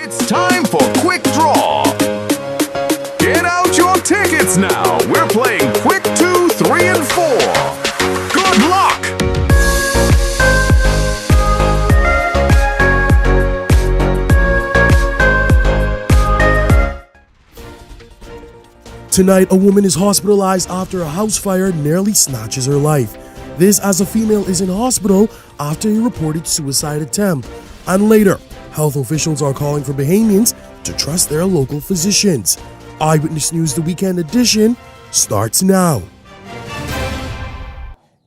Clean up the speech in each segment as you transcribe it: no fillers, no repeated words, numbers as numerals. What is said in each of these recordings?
It's time for Quick Draw. Get out your tickets now. We're playing Quick 2, 3, and 4. Good luck! Tonight, a woman is hospitalized after a house fire nearly snatches her life. This as a female is in hospital after a reported suicide attempt. And later, health officials are calling for Bahamians to trust their local physicians. Eyewitness News, the weekend edition, starts now.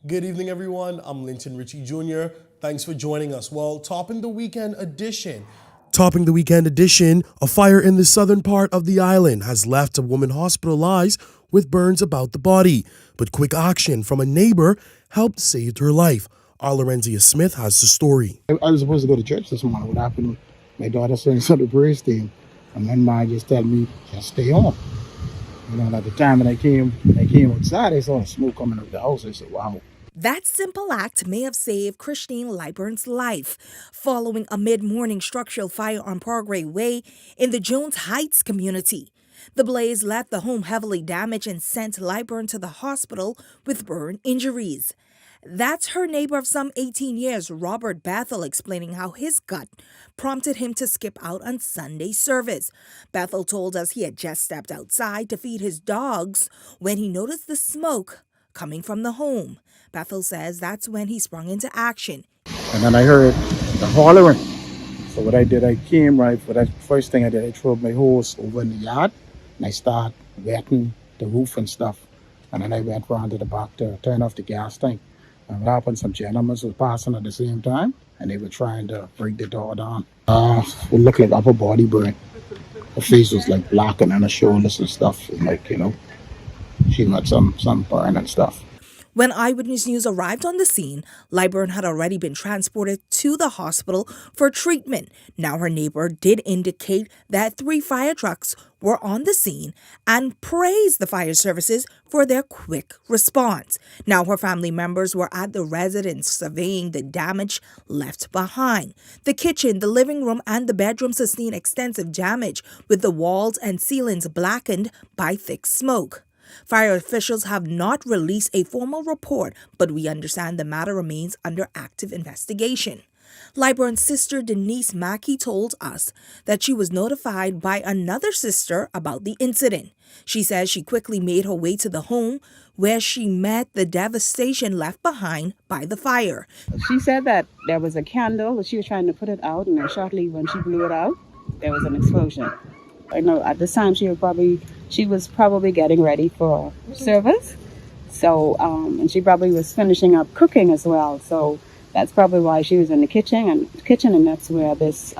Good evening, everyone. I'm Linton Ritchie Jr. Thanks for joining us. Well, topping the weekend edition, a fire in the southern part of the island has left a woman hospitalized with burns about the body. But quick action from a neighbor helped save her life. Our Lorenzia Smith has the story. I was supposed to go to church this morning. What happened? My daughter sang some of the praise team, and then my just told me just stay home. You know, at the time when I came outside, I saw the smoke coming out of the house. I said, "Wow." That simple act may have saved Christine Liburn's life following a mid-morning structural fire on Progray Way in the Jones Heights community. The blaze left the home heavily damaged and sent Liburn to the hospital with burn injuries. That's her neighbor of some 18 years, Robert Bethel, explaining how his gut prompted him to skip out on Sunday service. Bethel told us he had just stepped outside to feed his dogs when he noticed the smoke coming from the home. Bethel says that's when he sprung into action. And then I heard the hollering. So what I did, I came right for that first thing I did. I threw my hose over in the yard and I started wetting the roof and stuff. And then I went around to the back to turn off the gas tank. And what happened, some gentlemen were passing at the same time and they were trying to break the door down. It looked like upper body burn. Her face was like black and on her shoulders and stuff. Like, you know, she got some burn and stuff. When Eyewitness News arrived on the scene, Liburn had already been transported to the hospital for treatment. Now her neighbor did indicate that 3 fire trucks were on the scene and praised the fire services for their quick response. Now her family members were at the residence surveying the damage left behind. The kitchen, the living room, and the bedroom sustained extensive damage, with the walls and ceilings blackened by thick smoke. Fire officials have not released a formal report, but we understand the matter remains under active investigation. Liburn's sister Denise Mackey told us that she was notified by another sister about the incident. She says she quickly made her way to the home where she met the devastation left behind by the fire. She said that there was a candle, she was trying to put it out, and then shortly when she blew it out, there was an explosion. I know at this time she was probably getting ready for service. So, and she probably was finishing up cooking as well. So that's probably why she was in the kitchen, and that's where this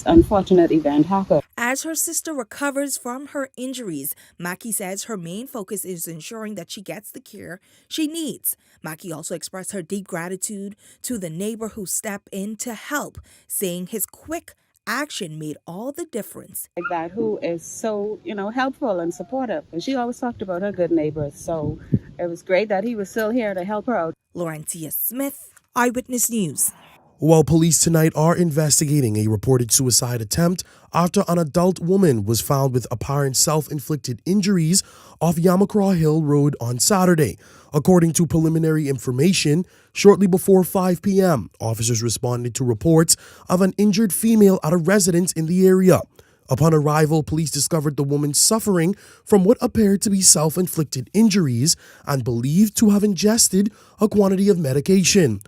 unfortunate event happened. As her sister recovers from her injuries, Mackey says her main focus is ensuring that she gets the care she needs. Mackey also expressed her deep gratitude to the neighbor who stepped in to help, saying his quick action made all the difference. Like that, who is so, helpful and supportive. And she always talked about her good neighbors. So it was great that he was still here to help her out. Lorenzia Smith, Eyewitness News. While police tonight are investigating a reported suicide attempt after an adult woman was found with apparent self-inflicted injuries off Yamacraw Hill Road on Saturday. According to preliminary information, shortly before 5 p.m., officers responded to reports of an injured female at a residence in the area. Upon arrival, police discovered the woman suffering from what appeared to be self-inflicted injuries and believed to have ingested a quantity of medication.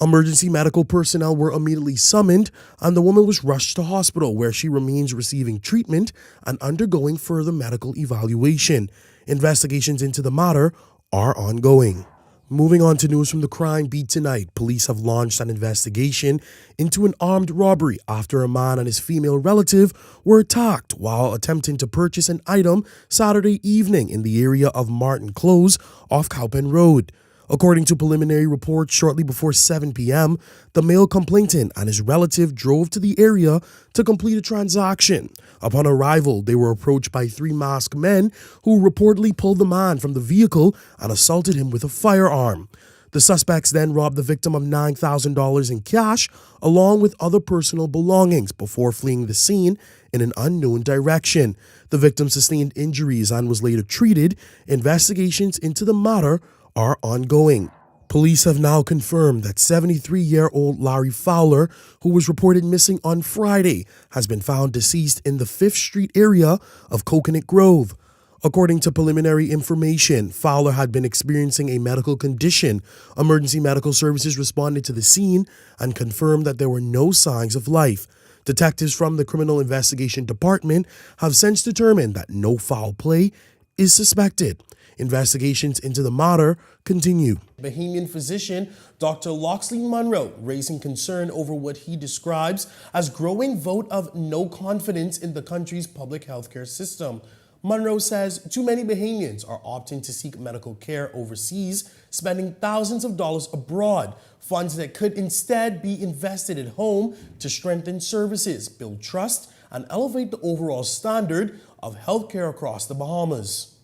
Emergency medical personnel were immediately summoned, and the woman was rushed to hospital, where she remains receiving treatment and undergoing further medical evaluation. Investigations into the matter are ongoing. Moving on to news from the crime beat tonight, police have launched an investigation into an armed robbery after a man and his female relative were attacked while attempting to purchase an item Saturday evening in the area of Martin Close off Cowpen Road. According to preliminary reports, shortly before 7 p.m., the male complainant and his relative drove to the area to complete a transaction. Upon arrival, they were approached by 3 masked men who reportedly pulled the man from the vehicle and assaulted him with a firearm. The suspects then robbed the victim of $9,000 in cash along with other personal belongings before fleeing the scene in an unknown direction. The victim sustained injuries and was later treated. Investigations into the matter are ongoing. Police have now confirmed that 73-year-old Larry Fowler, who was reported missing on Friday, has been found deceased in the 5th Street area of Coconut Grove. According to preliminary information, Fowler had been experiencing a medical condition. Emergency medical services responded to the scene and confirmed that there were no signs of life. Detectives from the Criminal Investigation Department have since determined that no foul play is suspected. Investigations into the matter continue. Bahamian physician Dr. Loxley Munro raising concern over what he describes as growing vote of no confidence in the country's public healthcare system. Munro says too many Bahamians are opting to seek medical care overseas, spending thousands of dollars abroad, funds that could instead be invested at home to strengthen services, build trust, and elevate the overall standard of healthcare across the Bahamas.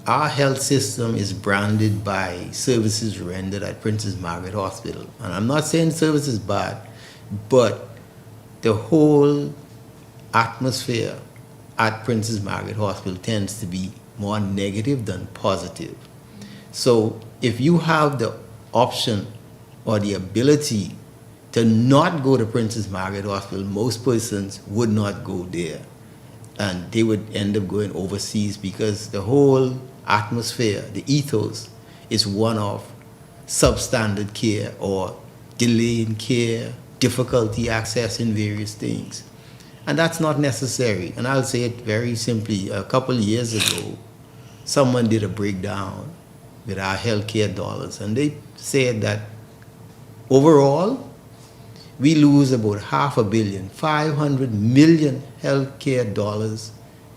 Our health system is branded by services rendered at Princess Margaret Hospital. And I'm not saying service is bad, but the whole atmosphere at Princess Margaret Hospital tends to be more negative than positive. So if you have the option or the ability to not go to Princess Margaret Hospital, most persons would not go there. And they would end up going overseas because the whole atmosphere, the ethos, is one of substandard care or delay in care, difficulty accessing various things. And that's not necessary. And I'll say it very simply. A couple of years ago, someone did a breakdown with our healthcare dollars, and they said that overall, we lose about $500 million, 500 million healthcare dollars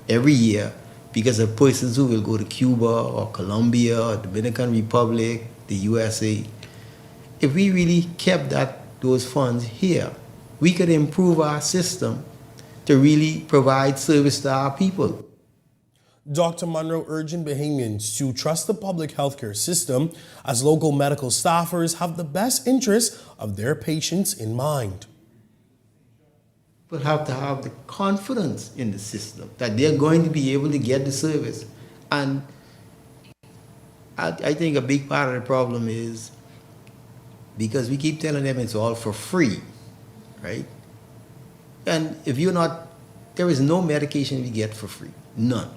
every year because of persons who will go to Cuba or Colombia or Dominican Republic, the USA. If we really kept those funds here, we could improve our system to really provide service to our people. Dr. Munro urging Bahamians to trust the public healthcare system as local medical staffers have the best interests of their patients in mind. People have to have the confidence in the system that they're going to be able to get the service. And I think a big part of the problem is because we keep telling them it's all for free, right? And if you're not, there is no medication we get for free, none.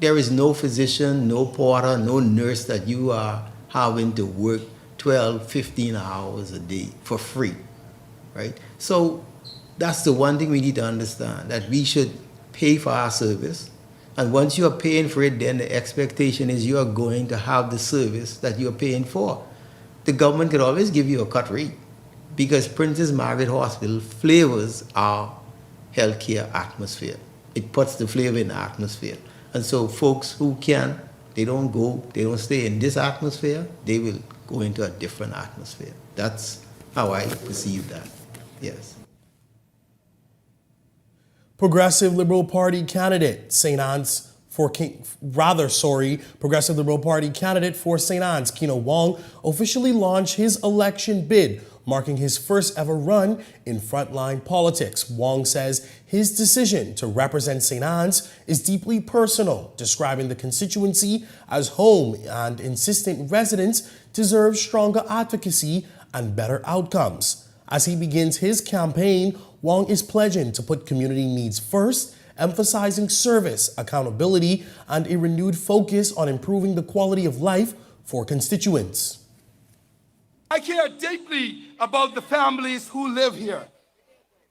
There is no physician, no porter, no nurse that you are having to work 12, 15 hours a day for free, right? So that's the one thing we need to understand, that we should pay for our service. And once you are paying for it, then the expectation is you are going to have the service that you are paying for. The government could always give you a cut rate because Princess Margaret Hospital flavors our healthcare atmosphere. It puts the flavor in the atmosphere. And so folks who can, they don't stay in this atmosphere, they will go into a different atmosphere. That's how I perceive that, yes. Progressive Liberal Party candidate Progressive Liberal Party candidate for St. Anne's, Keno Wong, officially launched his election bid, marking his first ever run in frontline politics. Wong says his decision to represent St. Anne's is deeply personal, describing the constituency as home and insisting residents deserve stronger advocacy and better outcomes. As he begins his campaign, Wong is pledging to put community needs first, emphasizing service, accountability, and a renewed focus on improving the quality of life for constituents. I care deeply about the families who live here,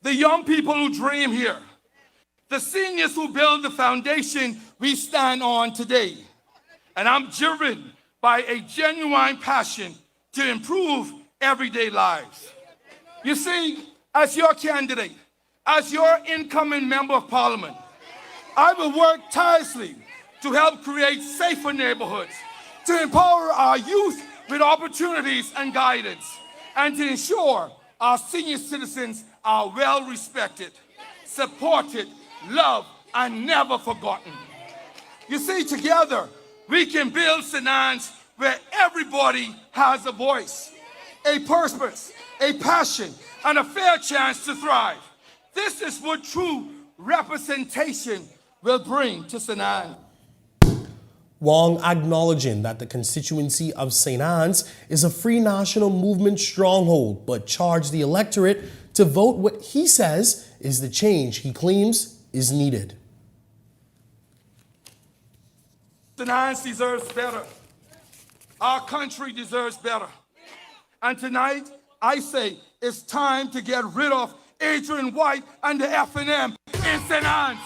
the young people who dream here, the seniors who build the foundation we stand on today. And I'm driven by a genuine passion to improve everyday lives. You see, as your candidate, as your incoming member of parliament, I will work tirelessly to help create safer neighborhoods, to empower our youth with opportunities and guidance, and to ensure our senior citizens are well respected, supported, loved, and never forgotten. You see, together, we can build St. Anne's where everybody has a voice, a purpose, a passion, and a fair chance to thrive. This is what true representation will bring to St. Anne. Wong acknowledging that the constituency of St. Anne's is a free national movement stronghold, but charged the electorate to vote what he says is the change he claims is needed. St. Anne's deserves better. Our country deserves better. And tonight, I say it's time to get rid of Adrian White and the F&M in St. Anne's.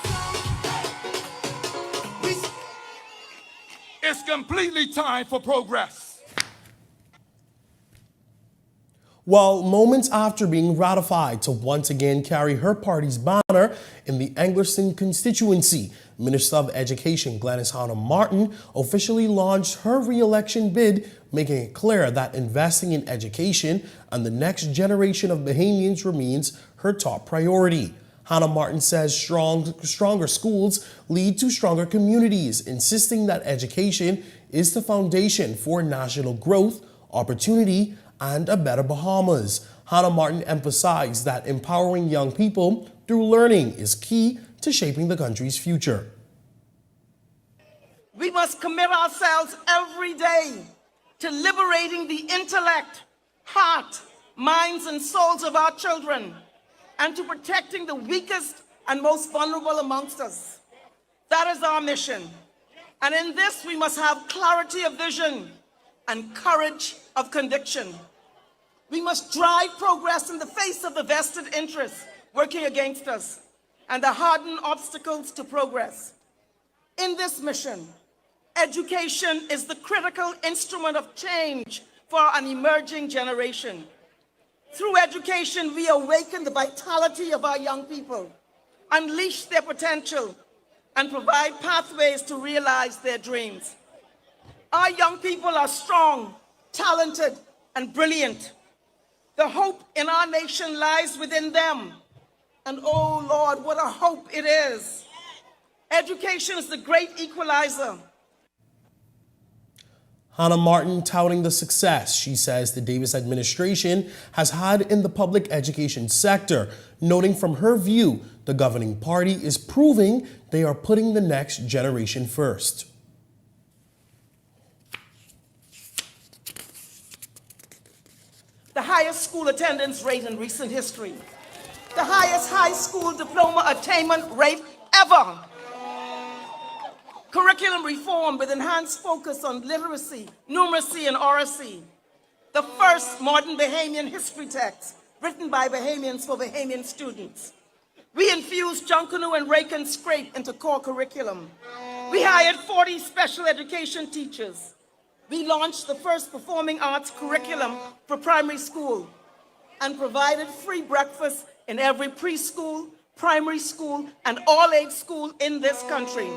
It's completely time for progress. Well, moments after being ratified to once again carry her party's banner in the Anglerston constituency, Minister of Education Gladys Hannah Martin officially launched her re-election bid, making it clear that investing in education and the next generation of Bahamians remains her top priority. Hannah Martin says stronger schools lead to stronger communities, insisting that education is the foundation for national growth, opportunity, and a better Bahamas. Hannah Martin emphasized that empowering young people through learning is key to shaping the country's future. We must commit ourselves every day to liberating the intellect, heart, minds, and souls of our children, and to protecting the weakest and most vulnerable amongst us. That is our mission. And in this, we must have clarity of vision and courage of conviction. We must drive progress in the face of the vested interests working against us and the hardened obstacles to progress. In this mission, education is the critical instrument of change for an emerging generation. Through education, we awaken the vitality of our young people, unleash their potential, and provide pathways to realize their dreams. Our young people are strong, talented, and brilliant. The hope in our nation lies within them. And oh Lord, what a hope it is. Education is the great equalizer. Hannah Martin touting the success she says the Davis administration has had in the public education sector, noting from her view the governing party is proving they are putting the next generation first. The highest school attendance rate in recent history. The highest high school diploma attainment rate ever. Curriculum reform with enhanced focus on literacy, numeracy, and oracy. The first modern Bahamian history text written by Bahamians for Bahamian students. We infused Junkanoo and Rake and Scrape into core curriculum. We hired 40 special education teachers. We launched the first performing arts curriculum for primary school and provided free breakfast in every preschool, primary school, and all-age school in this country.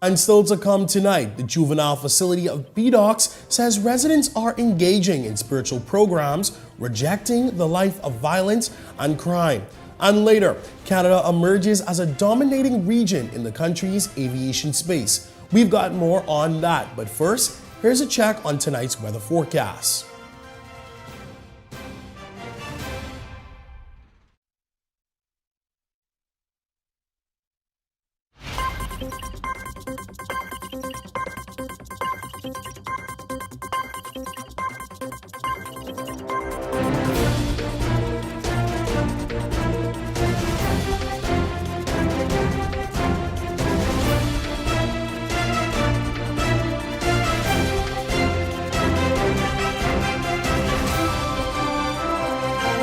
And still to come tonight, the juvenile facility of B-Docks says residents are engaging in spiritual programs, rejecting the life of violence and crime. And later, Canada emerges as a dominating region in the country's aviation space. We've got more on that, but first, here's a check on tonight's weather forecast.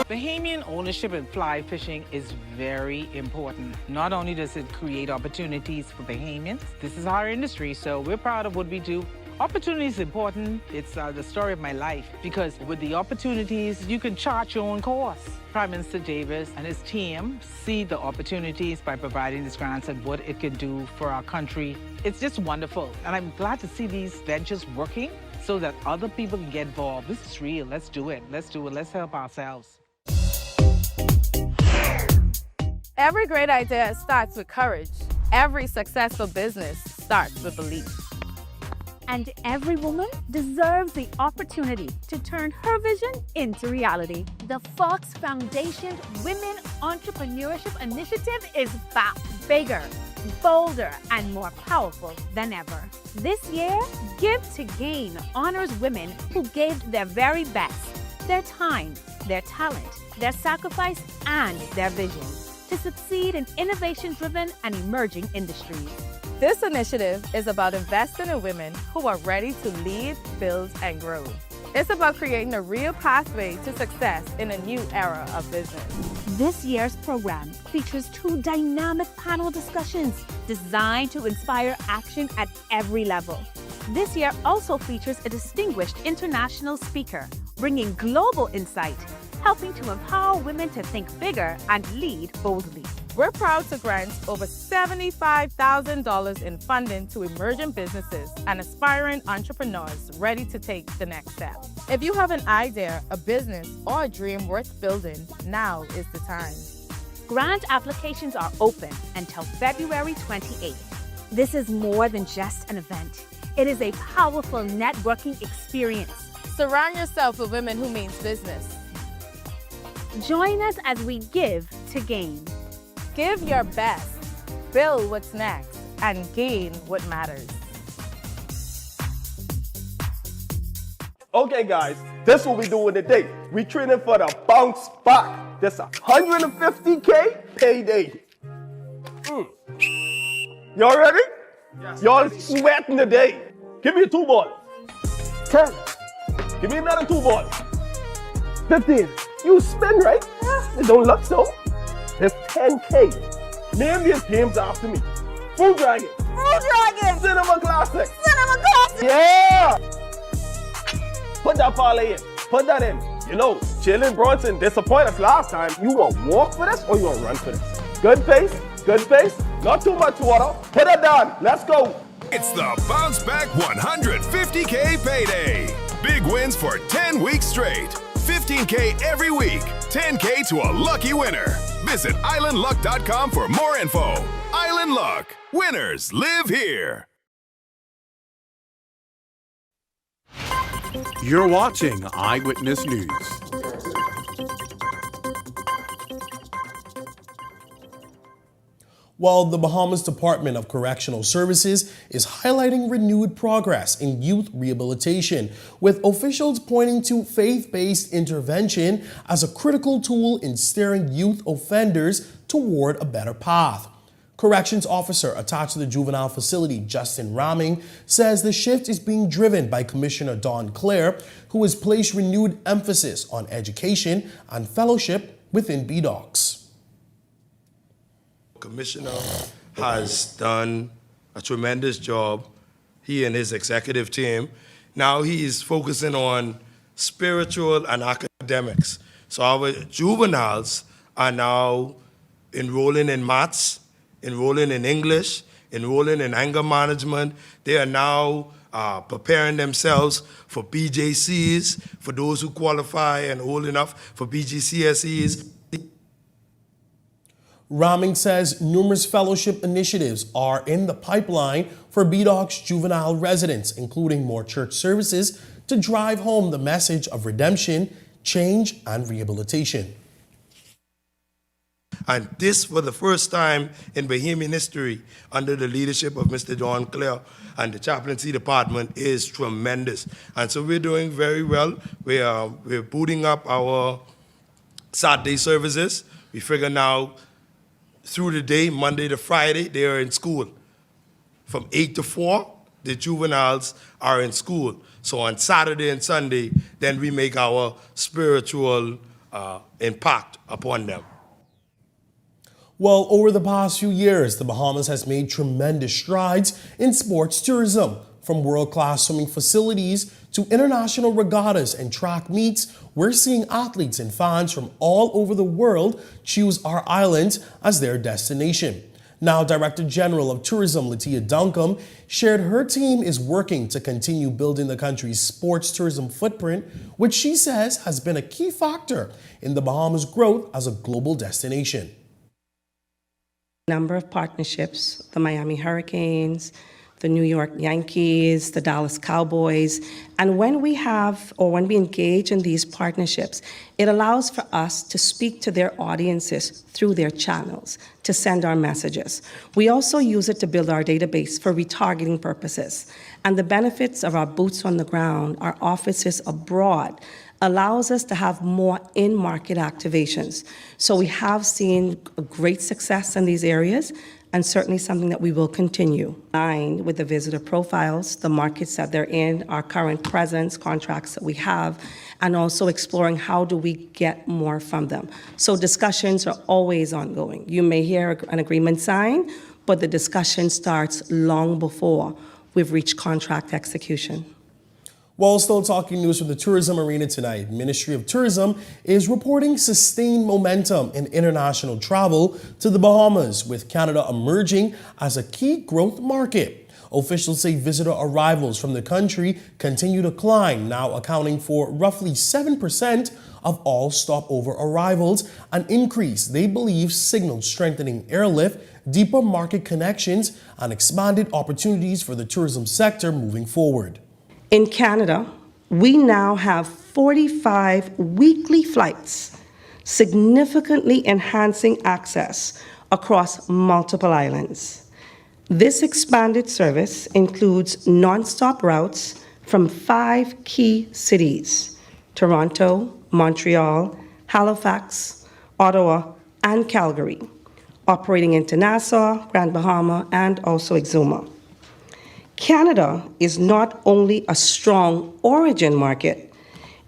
Bahamian ownership in fly fishing is very important. Not only does it create opportunities for Bahamians, this is our industry, so we're proud of what we do. Opportunity is important. It's the story of my life, because with the opportunities, you can chart your own course. Prime Minister Davis and his team see the opportunities by providing these grants and what it can do for our country. It's just wonderful, and I'm glad to see these ventures working so that other people can get involved. This is real. Let's do it. Let's do it. Let's help ourselves. Every great idea starts with courage. Every successful business starts with belief. And every woman deserves the opportunity to turn her vision into reality. The Fox Foundation Women Entrepreneurship Initiative is back, bigger, bolder, and more powerful than ever. This year, Give to Gain honors women who gave their very best, their time, their talent, their sacrifice, and their vision to succeed in innovation-driven and emerging industries. This initiative is about investing in women who are ready to lead, build, and grow. It's about creating a real pathway to success in a new era of business. This year's program features 2 dynamic panel discussions designed to inspire action at every level. This year also features a distinguished international speaker, bringing global insight, helping to empower women to think bigger and lead boldly. We're proud to grant over $75,000 in funding to emerging businesses and aspiring entrepreneurs ready to take the next step. If you have an idea, a business, or a dream worth building, now is the time. Grant applications are open until February 28th. This is more than just an event. It is a powerful networking experience. Surround yourself with women who means business. Join us as we give to gain. Give your best, build what's next, and gain what matters. Okay guys, this is what we doing today. We training for the bounce back. This a 150K payday. Y'all ready? Yes. Y'all sweating today. Give me a 2 ball. 10. Give me another 2 ball. 15. You spin, right? It don't look so. It's 10K. Name these games after me. Fruit Dragon. Fruit Dragon. Cinema Classic. Cinema Classic. Yeah. Put that parlay in. Put that in. You know, Jalen Bronson disappointed us last time. You want to walk for this or you want to run for this? Good pace. Good pace. Not too much water. Hit it down. Let's go. It's the Bounce Back 150K payday. Big wins for 10 weeks straight. 15K every week. 10K to a lucky winner. Visit islandluck.com for more info. Island Luck. Winners live here. You're watching Eyewitness News. While the Bahamas Department of Correctional Services is highlighting renewed progress in youth rehabilitation, with officials pointing to faith-based intervention as a critical tool in steering youth offenders toward a better path. Corrections officer attached to the juvenile facility, Justin Ramming, says the shift is being driven by Commissioner Don Clare, who has placed renewed emphasis on education and fellowship within BDOCs. Commissioner has done a tremendous job, he and his executive team. Now he is focusing on spiritual and academics. So our juveniles are now enrolling in maths, enrolling in English, enrolling in anger management. They are now preparing themselves for BJCs, for those who qualify and old enough for BGCSEs. Ramming says numerous fellowship initiatives are in the pipeline for BDOC's juvenile residents, including more church services to drive home the message of redemption, change, and rehabilitation. And this, for the first time in Bahamian history, under the leadership of Mr. John Clare and the chaplaincy department, is tremendous. And so we're doing very well. We're booting up our Saturday services. We figure now, through the day, Monday to Friday, they are in school. From 8 to 4, the juveniles are in school. So on Saturday and Sunday, then we make our spiritual impact upon them. Well, over the past few years, the Bahamas has made tremendous strides in sports tourism. From world-class swimming facilities to international regattas and track meets, we're seeing athletes and fans from all over the world choose our island as their destination. Now, Director General of Tourism, Latia Duncombe, shared her team is working to continue building the country's sports tourism footprint, which she says has been a key factor in the Bahamas' growth as a global destination. Number of partnerships, the Miami Hurricanes, the New York Yankees, the Dallas Cowboys. And when we engage in these partnerships, it allows for us to speak to their audiences through their channels, to send our messages. We also use it to build our database for retargeting purposes. And the benefits of our boots on the ground, our offices abroad, allows us to have more in-market activations. So we have seen great success in these areas, and certainly something that we will continue. Aligned with the visitor profiles, the markets that they're in, our current presence, contracts that we have, and also exploring how do we get more from them. So discussions are always ongoing. You may hear an agreement signed, but the discussion starts long before we've reached contract execution. While still talking news from the tourism arena tonight, Ministry of Tourism is reporting sustained momentum in international travel to the Bahamas, with Canada emerging as a key growth market. Officials say visitor arrivals from the country continue to climb, now accounting for roughly 7% of all stopover arrivals, an increase they believe signals strengthening airlift, deeper market connections, and expanded opportunities for the tourism sector moving forward. In Canada, we now have 45 weekly flights, significantly enhancing access across multiple islands. This expanded service includes non-stop routes from 5 key cities: Toronto, Montreal, Halifax, Ottawa, and Calgary, operating into Nassau, Grand Bahama, and also Exuma. Canada is not only a strong origin market,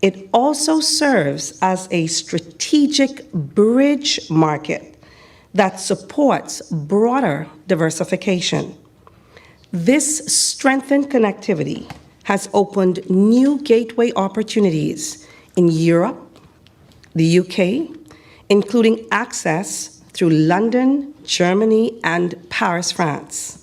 it also serves as a strategic bridge market that supports broader diversification. This strengthened connectivity has opened new gateway opportunities in Europe, the UK, including access through London, Germany, and Paris, France.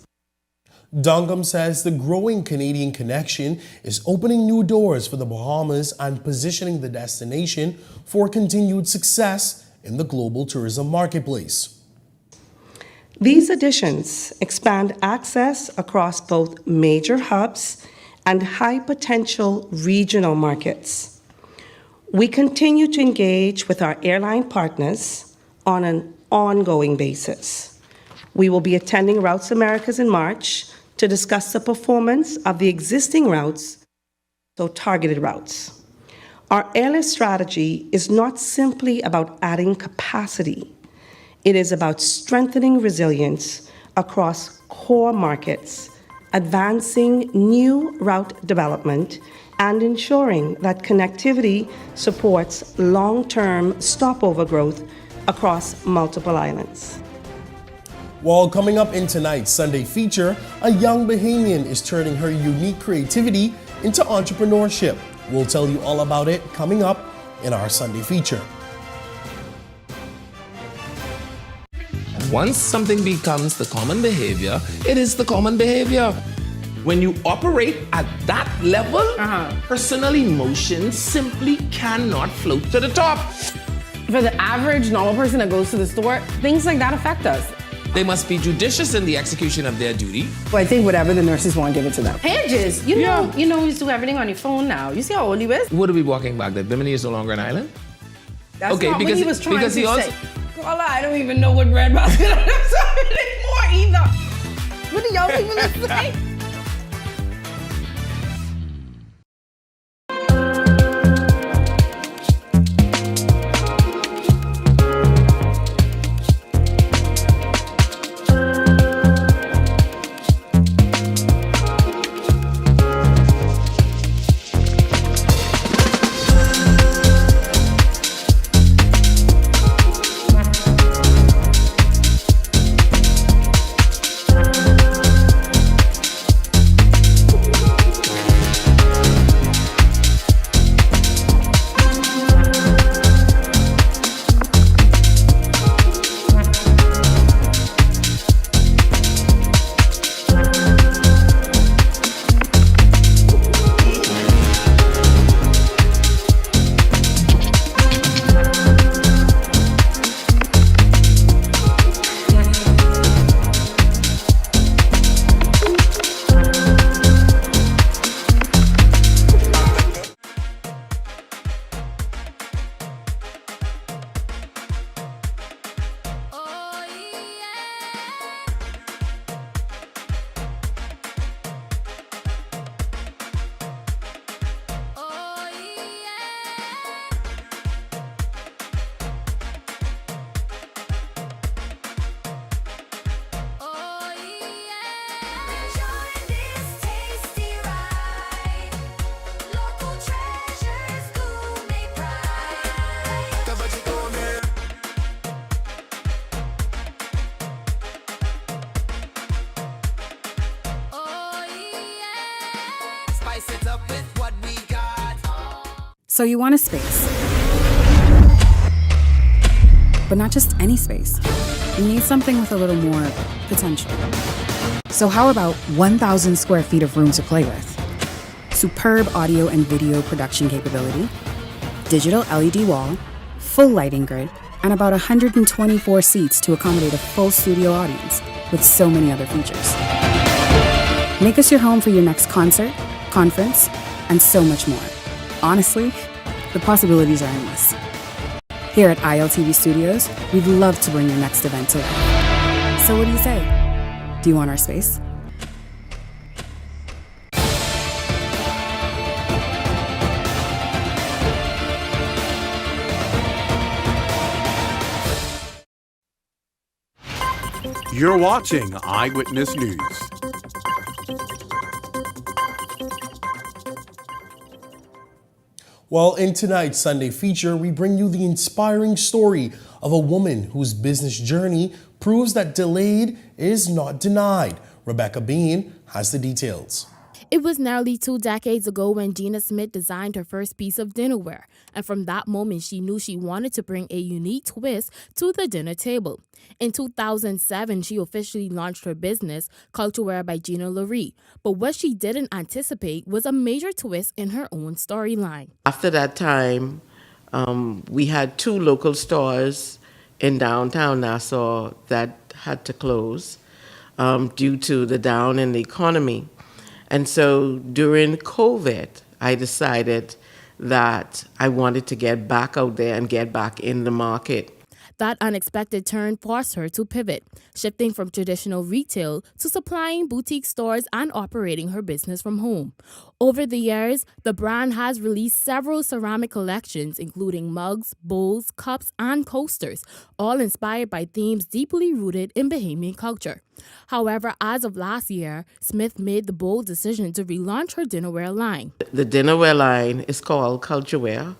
Dungum says the growing Canadian connection is opening new doors for the Bahamas and positioning the destination for continued success in the global tourism marketplace. These additions expand access across both major hubs and high-potential regional markets. We continue to engage with our airline partners on an ongoing basis. We will be attending Routes Americas in March to discuss the performance of the existing routes, so targeted routes. Our airlift strategy is not simply about adding capacity. It is about strengthening resilience across core markets, advancing new route development, and ensuring that connectivity supports long-term stopover growth across multiple islands. While coming up in tonight's Sunday feature, a young Bahamian is turning her unique creativity into entrepreneurship. We'll tell you all about it coming up in our Sunday feature. Once something becomes the common behavior, it is the common behavior. When you operate at that level, personal emotions simply cannot float to the top. For the average normal person that goes to the store, things like that affect us. They must be judicious in the execution of their duty. Well, I think whatever the nurses want, give it to them. Pages, you know, you do everything on your phone now. You see how old he is? Would we be walking back that Bimini is no longer an island? That's not what he was trying to say. Also, Carla, I don't even know what breadbasket anymore either. What do y'all people say? spice it up with what we got. So you want a space. But not just any space. You need something with a little more potential. So how about 1,000 square feet of room to play with? Superb audio and video production capability, digital LED wall, full lighting grid, and about 124 seats to accommodate a full studio audience with so many other features. Make us your home for your next concert, conference, and so much more. Honestly, the possibilities are endless. Here at ILTV Studios, we'd love to bring your next event to life. So what do you say? Do you want our space? You're watching Eyewitness News. Well, in tonight's Sunday feature, we bring you the inspiring story of a woman whose business journey proves that delayed is not denied. Rebecca Bean has the details. It was nearly 2 decades ago when Gina Smith designed her first piece of dinnerware, and from that moment she knew she wanted to bring a unique twist to the dinner table. In 2007, she officially launched her business, Cultureware by Gina Lurie, but what she didn't anticipate was a major twist in her own storyline. After that time, we had 2 local stores in downtown Nassau that had to close due to the down in the economy. And so during COVID, I decided that I wanted to get back out there and get back in the market. That unexpected turn forced her to pivot, shifting from traditional retail to supplying boutique stores and operating her business from home. Over the years, the brand has released several ceramic collections, including mugs, bowls, cups, and coasters, all inspired by themes deeply rooted in Bahamian culture. However, as of last year, Smith made the bold decision to relaunch her dinnerware line. The dinnerware line is called Cultureware,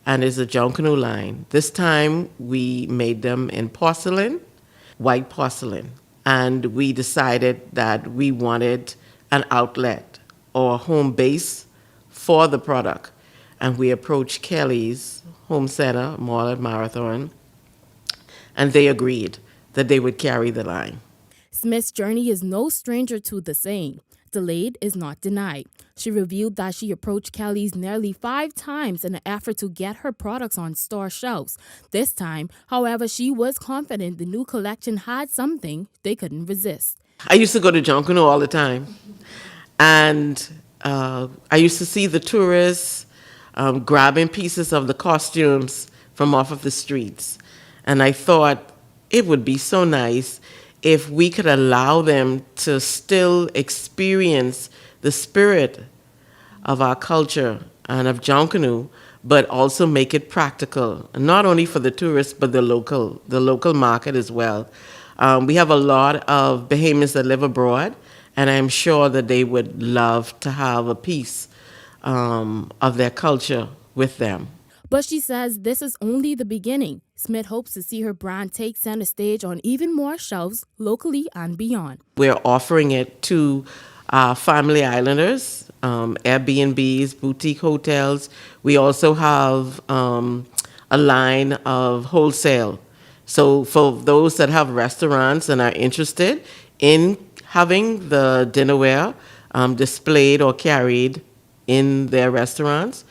and is a Junkanoo line. This time we made them in porcelain, white porcelain, and we decided that we wanted an outlet or home base for the product. And we approached Kelly's Home Center, Mall at Marathon, and they agreed that they would carry the line. Smith's journey is no stranger to the saying, delayed is not denied. She revealed that she approached Kelly's nearly 5 times in an effort to get her products on store shelves. This time, however, she was confident the new collection had something they couldn't resist. I used to go to Junkanoo all the time, and I used to see the tourists grabbing pieces of the costumes from off of the streets. And I thought it would be so nice if we could allow them to still experience the spirit of our culture and of Junkanoo, but also make it practical, not only for the tourists, but the local market as well. We have a lot of Bahamians that live abroad, and I'm sure that they would love to have a piece of their culture with them. But she says this is only the beginning. Smith hopes to see her brand take center stage on even more shelves locally and beyond. We're offering it to family islanders, Airbnbs, boutique hotels. We also have a line of wholesale. So for those that have restaurants and are interested in having the dinnerware displayed or carried in their restaurants,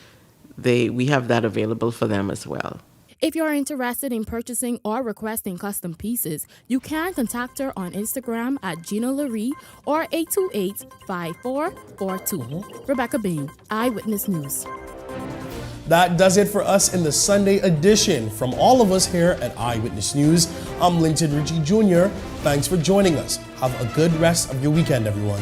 we have that available for them as well. If you're interested in purchasing or requesting custom pieces, you can contact her on Instagram at Gina Lurie or 828-5442. Rebecca Bean, Eyewitness News. That does it for us in the Sunday edition. From all of us here at Eyewitness News, I'm Linton Ritchie Jr. Thanks for joining us. Have a good rest of your weekend, everyone.